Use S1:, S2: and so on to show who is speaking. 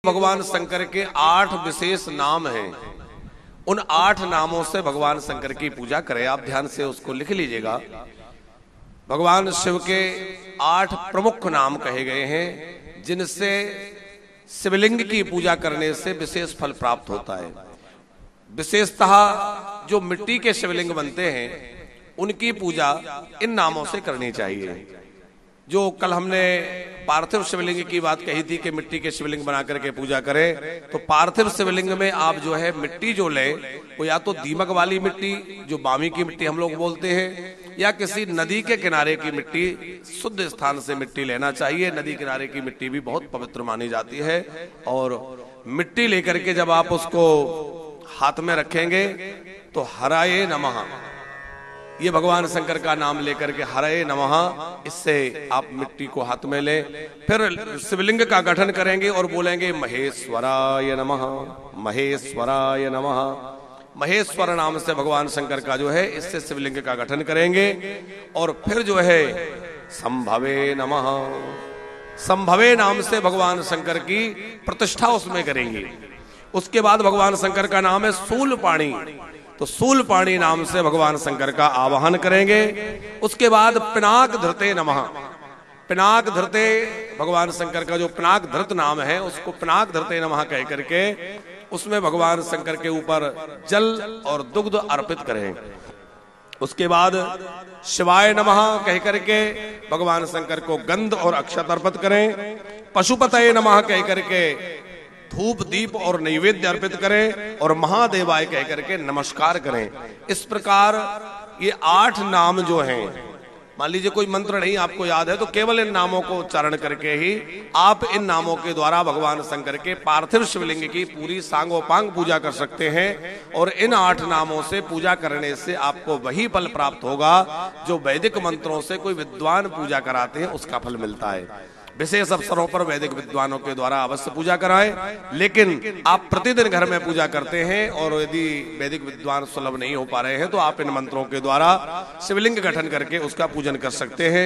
S1: भगवान शंकर के 8 विशेष नाम हैं, उन 8 नामों से भगवान शंकर की पूजा करें। आप ध्यान से उसको लिख लीजिएगा। भगवान शिव के 8 प्रमुख नाम कहे गए हैं, जिनसे शिवलिंग की पूजा करने से विशेष फल प्राप्त होता है। विशेषतः जो मिट्टी के शिवलिंग बनते हैं उनकी पूजा इन नामों से करनी चाहिए। जो कल हमने पार्थिव शिवलिंग की बात कही थी कि मिट्टी के शिवलिंग बना करके पूजा करें, तो पार्थिव शिवलिंग में आप जो है मिट्टी जो ले, वो या तो दीमक वाली मिट्टी, जो बामी की मिट्टी हम लोग बोलते हैं, या किसी नदी के किनारे की मिट्टी, शुद्ध स्थान से मिट्टी लेना चाहिए। नदी किनारे की मिट्टी भी बहुत पवित्र मानी जाती है। और मिट्टी लेकर के जब आप उसको हाथ में रखेंगे तो हराये नमः, ये भगवान शंकर का नाम लेकर के हरे नमः, इससे आप मिट्टी को हाथ में ले, फिर शिवलिंग का गठन करेंगे और बोलेंगे महेश्वराय नमः, महेश्वराय नमः। महेश्वर नाम से भगवान शंकर का जो है, इससे शिवलिंग का गठन करेंगे। और फिर जो है संभवे नमः, संभवे नाम से भगवान शंकर की प्रतिष्ठा उसमें करेंगे। उसके बाद भगवान शंकर का नाम है शूलपाणी, तो शूलपाणी नाम से भगवान शंकर का आवाहन करेंगे। उसके बाद पिनाक धृते नमः, पिनाक धृते, भगवान शंकर का जो पिनाक धृत नाम है उसको पिनाक धृते नमः कह करके उसमें भगवान शंकर के ऊपर जल और दुग्ध अर्पित करें। उसके बाद शिवाय नमः कह करके भगवान शंकर को गंध और अक्षत अर्पित करें। पशुपतये नमः कह करके धूप दीप और नैवेद्य अर्पित करें और महादेवाय कह करके नमस्कार करें। इस प्रकार ये 8 नाम जो हैं, मान लीजिए कोई मंत्र नहीं आपको याद है तो केवल इन नामों को उच्चारण करके ही आप इन नामों के द्वारा भगवान शंकर के पार्थिव शिवलिंग की पूरी सांगोपांग पूजा कर सकते हैं। और इन 8 नामों से पूजा करने से आपको वही फल प्राप्त होगा जो वैदिक मंत्रों से कोई विद्वान पूजा कराते हैं उसका फल मिलता है। विशेष अवसरों पर वैदिक विद्वानों के द्वारा अवश्य पूजा कराएं, लेकिन आप प्रतिदिन घर में पूजा करते हैं और यदि वैदिक विद्वान सुलभ नहीं हो पा रहे हैं तो आप इन मंत्रों के द्वारा शिवलिंग गठन करके उसका पूजन कर सकते हैं।